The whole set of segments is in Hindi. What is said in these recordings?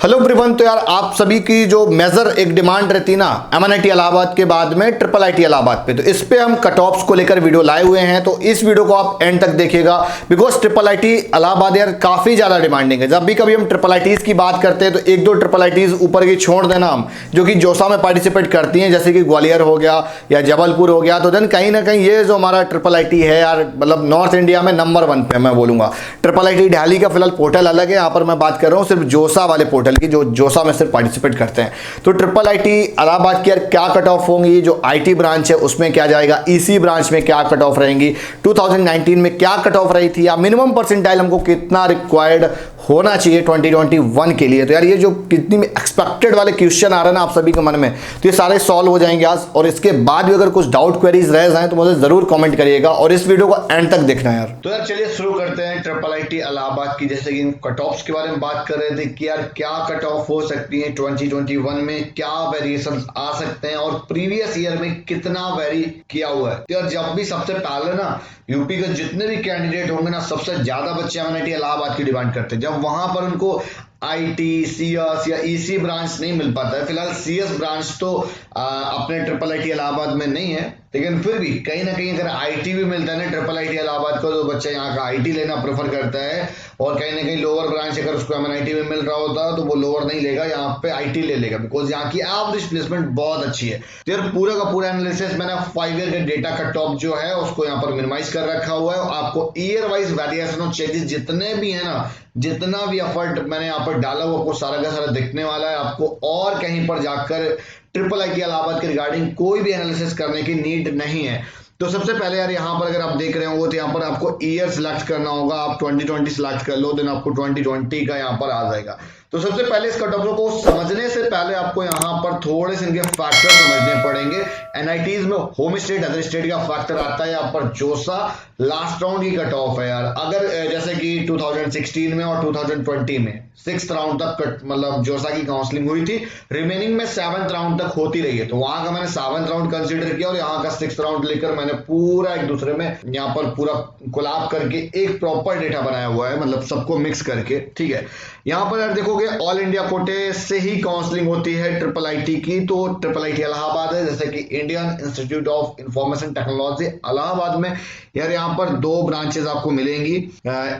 Hello everyone. तो यार आप सभी की जो मेजर एक डिमांड रहती ना एमएनआईटी इलाहाबाद के बाद में ट्रिपल आईटी इलाहाबाद पे, तो इस पे हम कट ऑफ्स को लेकर वीडियो लाए हुए हैं। तो इस वीडियो को आप एंड तक देखिएगा बिकॉज ट्रिपल आईटी इलाहाबाद यार काफी ज्यादा डिमांडिंग है। जब भी कभी हम ट्रिपल आईटीज की बात करते हैं तो एक दो ट्रिपल आईटीज ऊपर की छोड़ देना हम जो कि जोसा में पार्टिसिपेट करती हैं, जैसे कि ग्वालियर हो गया या जबलपुर हो गया। तो देन कहीं ना कहीं ये जो हमारा ट्रिपल आईटी है यार, मतलब नॉर्थ इंडिया में नंबर 1 पे मैं बोलूंगा। ट्रिपल आईटी दिल्ली का फिलहाल पोर्टल अलग है, यहाँ पर मैं बात कर रहा हूँ सिर्फ जोसा वाले पोर्टल की, जो जोसा में सिर्फ पार्टिसिपेट करते हैं। तो ट्रिपल आईटी इलाहाबाद की यार क्या कट ऑफ होंगी, जो आईटी ब्रांच है उसमें क्या जाएगा, ईसी ब्रांच में क्या कट ऑफ रहेंगी, 2019 में क्या कट ऑफ रही थी, या मिनिमम परसेंटाइल हमको कितना रिक्वायर्ड होना चाहिए 2021 के लिए। तो यार ये जो कितनी एक्सपेक्टेड वाले क्वेश्चन आ रहे हैं ना आप सभी के मन में, तो ये सारे सॉल्व हो जाएंगे आज। और इसके बाद भी अगर कुछ डाउट क्वेरीज रह जाए तो मुझे जरूर कमेंट करिएगा और इस वीडियो को एंड तक देखना यार। तो यार चलिए शुरू करते हैं ट्रिपल आईटी इलाहाबाद की। जैसे कि कट ऑफ्स के बारे में बात कर रहे थे कि यार क्या कट ऑफ हो सकती है 2021 में, क्या वेरिएशन आ सकते हैं और प्रीवियस ईयर में कितना वेरी किया हुआ है। तो यार जब भी सबसे पहले ना यूपी के जितने भी कैंडिडेट होंगे ना, सबसे ज्यादा बच्चे एमएनआईटी इलाहाबाद की डिमांड करते हैं। जब वहां पर उनको आईटी, सीएस या ईसी ब्रांच नहीं मिल पाता है, फिलहाल सीएस ब्रांच तो अपने ट्रिपल आईटी इलाहाबाद में नहीं है, लेकिन फिर भी कहीं ना कहीं अगर आईटी भी मिलता है ना ट्रिपल आईटी इलाहाबाद को, तो बच्चा यहाँ का आईटी लेना प्रेफर करता है। और कहीं ना कहीं लोअर ब्रांच अगर उसको एमएनआईटी में मिल रहा होता तो वो लोअर नहीं लेगा, यहाँ पे आईटी ले लेगा, बिकॉज यहाँ की एवरेज प्लेसमेंट बहुत अच्छी है। तो यार पूरा का पूरा एनालिसिस मैंने 5 ईयर के डेटा कट ऑफ जो है उसको यहाँ पर मिनिमाइज कर रखा हुआ है। आपको year wise variation of changes जितने भी है ना, जितना भी एफर्ट मैंने यहाँ पर डाला हुआ आपको सारा का सारा दिखने वाला है। आपको और कहीं पर जाकर ट्रिपल आईटी इलाहाबाद के रिगार्डिंग कोई भी एनालिसिस करने की नीड नहीं है। तो सबसे पहले यार यहाँ पर अगर आप देख रहे हो तो यहाँ पर आपको ईयर सिलेक्ट करना होगा। आप 2020 सिलेक्ट कर लो, देन आपको 2020 का यहाँ पर आ जाएगा। तो सबसे पहले इस कट ऑफ को समझने से पहले आपको यहाँ पर थोड़े से इनके फैक्टर समझने पड़ेंगे। एनआईटीज में होम स्टेट अदर स्टेट का फैक्टर आता है, यहाँ पर जोसा लास्ट राउंड की कट ऑफ है यार। अगर जैसे कि 2016 में और 2020 में 6th राउंड तक मतलब जोसा की काउंसलिंग हुई थी, रिमेनिंग में 7th राउंड तक होती रही है। तो वहां का मैंने 7th राउंड कंसीडर किया और यहाँ का 6th राउंड लेकर मैंने पूरा एक दूसरे में यहाँ पर पूरा कोलैब करके एक प्रॉपर डेटा बनाया हुआ है, मतलब सबको मिक्स करके। ठीक है, यहाँ पर यार देखोगे ऑल इंडिया कोटे से ही काउंसलिंग होती है ट्रिपल आईटी की। तो ट्रिपल आईटी इलाहाबाद है, जैसे कि Indian institute of information technology Allahabad में यार यहाँ पर 2 ब्रांचेस आपको मिलेंगी,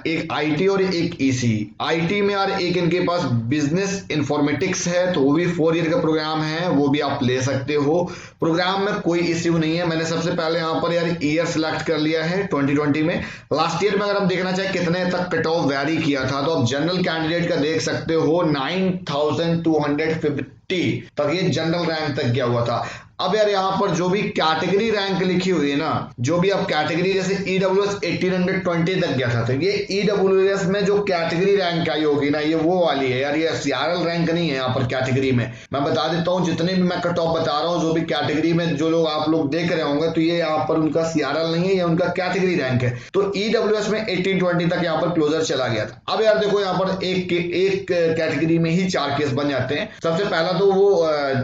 एक आईटी और एक ईसी। आईटी में यार एक इनके पास बिजनेस इंफॉर्मेटिक्स है, तो वो भी 4 ईयर का प्रोग्राम है, वो भी आप ले सकते हो। प्रोग्राम में कोई इश्यू नहीं है। मैंने सबसे पहले यहाँ पर यार ईयर सिलेक्ट कर लिया है 2020 में। लास्ट ईयर में अगर हम देखना चाहे कितने तक कट ऑफ वैरी किया था, तो आप जनरल कैंडिडेट का देख सकते हो 9250 तक ये जनरल रैंक तक गया हुआ था। अब यार यहाँ पर जो भी कैटेगरी रैंक लिखी हुई है ना, जो भी आप कैटेगरी जैसे ईडब्ल्यूएस 1820 तक गया था, तो ये ईडब्ल्यूएस में जो कैटेगरी रैंक आई होगी ना, ये वो वाली है यार, ये सीआरएल रैंक नहीं है। यहाँ पर कैटेगरी में मैं बता देता हूँ, जितने भी मैं कट ऑफ बता रहा हूँ, जो भी कैटेगरी में जो लोग आप लोग देख रहे होंगे, तो ये यहाँ पर उनका सीआरएल नहीं है, ये उनका कैटेगरी रैंक है। तो ईडब्ल्यूएस में 1820 तक यहाँ पर क्लोजर चला गया था। अब यार देखो यहाँ पर एक कैटेगरी में ही 4 केस बन जाते हैं। सबसे पहला तो वो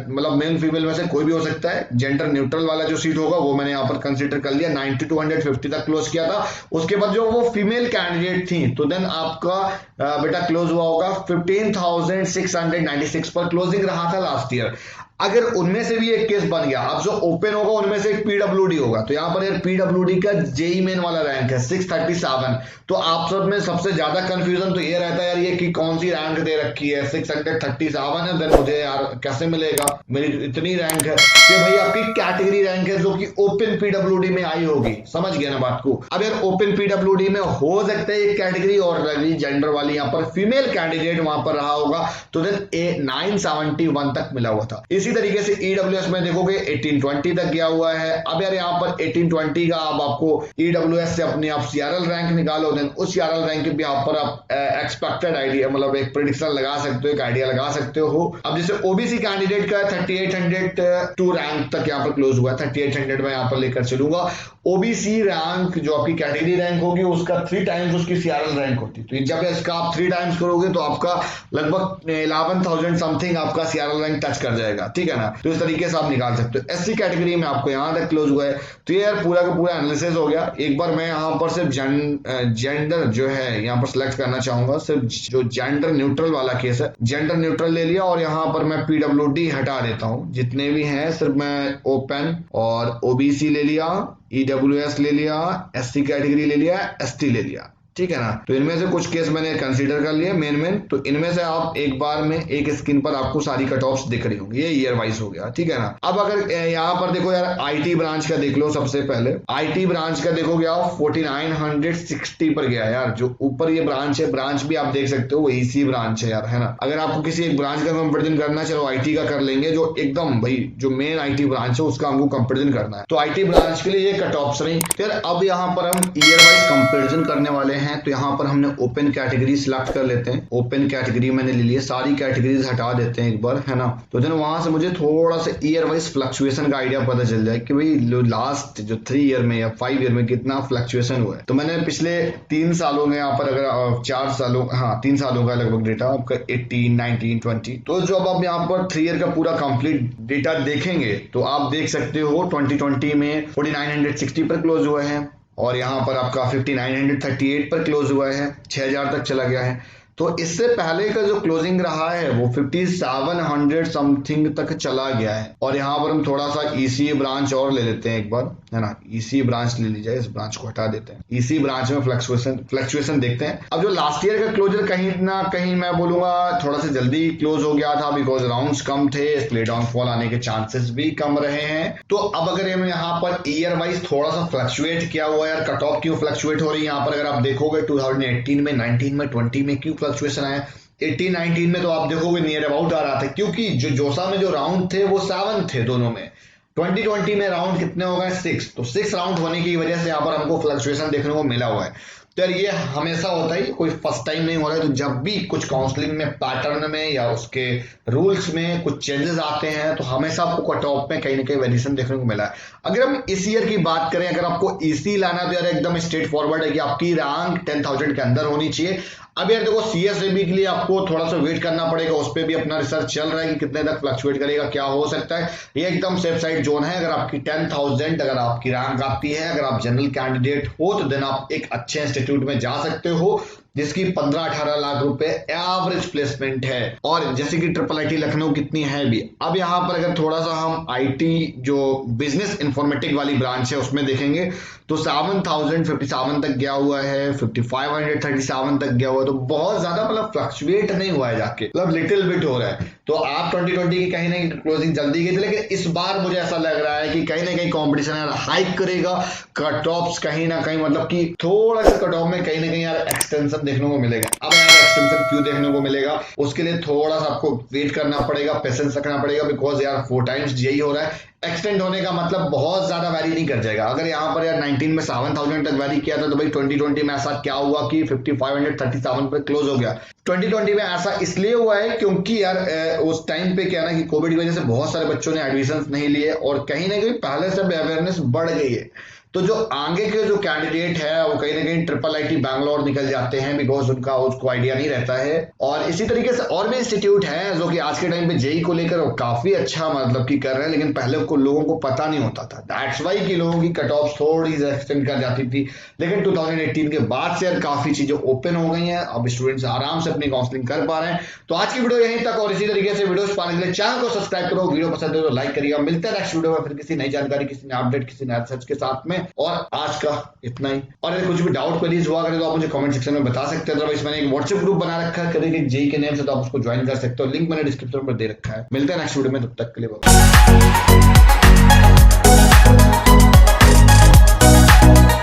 मतलब मेल फीमेल में से कोई भी हो सकता है। जेंडर न्यूट्रल वाला जो सीट होगा वो मैंने यहाँ पर कंसीडर कर लिया, 90 to 150 तक क्लोज किया था। उसके बाद जो वो फीमेल कैंडिडेट थी, तो देन आपका बेटा क्लोज हुआ होगा 15,696 पर क्लोजिंग रहा था लास्ट ईयर। अगर उनमें से भी एक केस बन गया, अब जो ओपन होगा उनमें से एक पीडब्ल्यूडी होगा, तो यहाँ पर यार पीडब्ल्यूडी का जेई मेन वाला रैंक है 637। तो आप सब में सबसे ज्यादा कंफ्यूजन तो ये रहता है यार, ये कि कौन सी रैंक दे रखी है, 637 है, देन मुझे यार कैसे मिलेगा, मेरी इतनी रैंक है। तो भाई आपकी कैटेगरी रैंक है जो कि ओपन पीडब्ल्यूडी में आई होगी, समझ गया ना बात को। अब यार ओपन पीडब्ल्यूडी में हो सकता है एक कैटेगरी और रही जेंडर वाली, यहाँ पर फीमेल कैंडिडेट वहां पर रहा होगा, तो देन 971 तक मिला हुआ था। इसी तरीके से ईडब्ल्यूएस में देखोगे 1820 तक गया हुआ है। अब यार यहाँ पर 1820 का अब आपको ईडब्ल्यूएस से अपने आप सीआरएल रैंक निकालो, देन उस सीआरएल रैंक के भी यहाँ पर आप एक्सपेक्टेड आइडिया मतलब एक प्रेडिक्शन लगा सकते हो, एक आइडिया लगा सकते हो। अब जैसे ओबीसी कैंडिडेट का 3802 रैंक तक यहाँ पर क्लोज हुआ है, 3800 में यहाँ पर लेकर चलूंगा। ओबीसी रैंक जो आपकी कैटेगरी रैंक होगी उसका 3 टाइम्स उसकी सीआरएल रैंक होती है। तो जब इसका आप 3 टाइम्स करोगे तो आपका लगभग 11,000 समथिंग आपका सीआरएल रैंक टच कर जाएगा। ठीक है ना। तो इस तरीके से आप निकाल सकते हो। SC कैटेगरी में आपको यहाँ तक क्लोज हुआ है। तो ये यार पूरा का पूरा एनालिसिस हो गया। एक बार मैं यहाँ पर सिर्फ जेंडर जो है यहाँ पर सिलेक्ट करना चाहूंगा, सिर्फ जो जेंडर न्यूट्रल वाला केस है, जेंडर न्यूट्रल ले लिया और यहाँ पर मैं PWD हटा देता हूँ, जितने भी हैं सिर्फ मैं ओपन और OBC ले लिया, EWS ले लिया, SC कैटेगरी ले लिया, ST ले लिया, ठीक है ना। तो इनमें से कुछ केस मैंने कंसीडर कर लिए मेन। तो इनमें से आप एक बार में एक स्क्रीन पर आपको सारी कट ऑफ्स दिख रही होंगी। ये ईयर वाइज हो गया, ठीक है ना। अब अगर यहाँ पर देखो यार IT ब्रांच का देख लो। सबसे पहले IT ब्रांच का देखोगे आप 4960 पर गया यार। जो ऊपर ये ब्रांच है, ब्रांच भी आप देख सकते हो वो EC ब्रांच है यार, है ना। अगर आपको किसी एक ब्रांच का कंपेरिजन करना है, चलो IT का कर लेंगे, जो एकदम भाई जो मेन IT ब्रांच है उसका हमको कंपेरिजन करना है। तो IT ब्रांच के लिए ये कट ऑफ्स रही। फिर अब यहाँ पर हम ईयर वाइज कंपेरिजन करने वाले हैं। तो यहाँ पर हमने ओपन कैटेगरी सिलेक्ट कर लेते हैं। ओपन कैटेगरी मैंने ले लिया, सारी कैटेगरीज हटा देते हैं एक बार, है ना। तो देन वहां से मुझे थोड़ा सा ईयर वाइज फ्लक्चुएशन का आइडिया पता चल जाए कि भाई लास्ट जो 3 ईयर में या 5 ईयर में कितना फ्लक्चुएशन हुआ है। तो मैंने पिछले 3 सालों में यहाँ पर अगर 4 सालों, हाँ 3 सालों का लगभग डेटा आपका 18, 19, 20। तो जब आप यहाँ पर 3 ईयर का पूरा कंप्लीट डेटा देखेंगे तो आप देख सकते हो 2020 में 4960 पर क्लोज हुआ है और यहाँ पर आपका 5938 पर क्लोज हुआ है, 6000 तक चला गया है। तो इससे पहले का जो क्लोजिंग रहा है वो 5700 समथिंग तक चला गया है। और यहाँ पर हम थोड़ा सा EC ब्रांच और ले लेते हैं एक बार, है ना। EC ब्रांच ले लीजिए, इस ब्रांच को हटा देते हैं। EC ब्रांच में फ्लक्चुएशन देखते हैं। अब जो लास्ट ईयर का क्लोजर कहीं ना कहीं मैं बोलूंगा थोड़ा सा जल्दी क्लोज हो गया था, बिकॉज राउंड्स कम थे, इसलिए डाउनफॉल आने के चांसेस भी कम रहे हैं। तो अब अगर हम यहाँ पर ईयर वाइज थोड़ा सा फ्लक्चुएट किया हुआ है यार, कट ऑफ क्यों फ्लक्चुएट हो रही है यहाँ पर अगर आप देखोगे 2018 में, 19 में, 20 में क्यों फ्लक्चुएशन आया। 18-19 में तो आप देखोगे नियर अबाउट आ रहा था, क्योंकि जो जोसा में जो राउंड थे वो 7 थे दोनों में। 2020 में राउंड कितने हो गए 6, तो 6 राउंड होने की वजह से यहाँ पर हमको फ्लक्चुएशन देखने को मिला हुआ है। तो यार ये हमेशा होता है, कोई फर्स्ट टाइम नहीं हो रहा है। तो जब भी कुछ काउंसलिंग में पैटर्न में या उसके रूल्स में कुछ चेंजेस आते हैं तो हमेशा आपको कट ऑफ में कहीं ना कहीं वेरिएशन देखने को मिला है। अगर हम इस ईयर की बात करें, अगर आपको EC लाना तो यार एकदम स्ट्रेट फॉरवर्ड है कि आपकी रैंक 10,000 के अंदर होनी चाहिए। अब यार देखो CSAB के लिए आपको थोड़ा सा वेट करना पड़ेगा, उस पर भी अपना रिसर्च चल रहा है कि कितने तक फ्लक्चुएट करेगा, क्या हो सकता है। ये एकदम सेफ साइड जोन है। अगर आपकी 10,000 अगर आपकी रैंक आती है, अगर आप जनरल कैंडिडेट हो तो देन आप एक अच्छे इंस्टीट्यूट में जा सकते हो जिसकी 15-18 लाख रुपए एवरेज प्लेसमेंट है। और जैसे कि IIIT लखनऊ कितनी है भी। अब यहाँ पर अगर थोड़ा सा हम IT जो बिजनेस इंफॉर्मेटिक वाली ब्रांच है उसमें देखेंगे तो 7057 तक गया हुआ है, 5537 तक गया हुआ है। तो बहुत ज्यादा मतलब फ्लक्चुएट नहीं हुआ है जाके, मतलब लिटिल बिट हो रहा है। तो आप 2020 की कहीं ना कहीं क्लोजिंग जल्दी गई थी, लेकिन इस बार मुझे ऐसा लग रहा है कि कहीं ना कहीं कॉम्पिटिशन यार हाइक करेगा। कट ऑफ्स कहीं ना कहीं मतलब कि थोड़ा सा कट ऑफ में कहीं ना कहीं यार एक्सटेंशन देखने को मिलेगा। अब यार एक्सटेंशन क्यों देखने को मिलेगा, उसके लिए थोड़ा सा आपको वेट करना पड़ेगा, पेशेंस रखना पड़ेगा, बिकॉज यार 4 टाइम्स यही हो रहा है। एक्सटेंड होने का मतलब बहुत ज्यादा वैरी नहीं कर जाएगा। अगर यहाँ पर यार 19 में 7000 तक वैरी किया था तो भाई 2020 में ऐसा क्या हुआ कि 5537 पर क्लोज हो गया। 2020 में ऐसा इसलिए हुआ है क्योंकि यार उस टाइम पे क्या ना कि कोविड की वजह से बहुत सारे बच्चों ने एडमिशन नहीं लिए और कहीं ना कहीं पहले से अवेयरनेस बढ़ गई है। तो जो आगे के जो कैंडिडेट है वो कहीं ना कहीं IIIT बैंगलोर निकल जाते हैं, बिकॉज उनका उसको आइडिया नहीं रहता है। और इसी तरीके से और भी इंस्टीट्यूट हैं जो कि आज के टाइम पे जेई को लेकर काफी अच्छा मतलब कि कर रहे हैं, लेकिन पहले को लोगों को पता नहीं होता था। दैट्स वाई कि लोगों की कट ऑफ थोड़ी एक्सटेंड कर जाती थी। लेकिन 2018 के बाद से यार काफी चीजें ओपन हो गई हैं, अब स्टूडेंट्स आराम से अपनी काउंसलिंग कर पा रहे हैं। तो आज की वीडियो यहीं तक, और इसी तरीके से वीडियोस पाने के लिए चैनल को सब्सक्राइब करो, वीडियो पसंद है तो लाइक करिएगा। मिलते हैं नेक्स्ट वीडियो में फिर किसी नई जानकारी, किसी नए अपडेट, किसी नए रिसर्च के साथ में। और आज का इतना ही। और अगर कुछ भी डाउट क्वेरीज हुआ करे तो आप मुझे कमेंट सेक्शन में बता सकते हैं। अदरवाइज मैंने एक व्हाट्सएप ग्रुप बना रखा है करेंगे जेई के नेम से, तो आप उसको ज्वाइन कर सकते हो। लिंक मैंने डिस्क्रिप्शन में दे रखा है। मिलते हैं नेक्स्ट वीडियो में, तब तक के लिए बाय।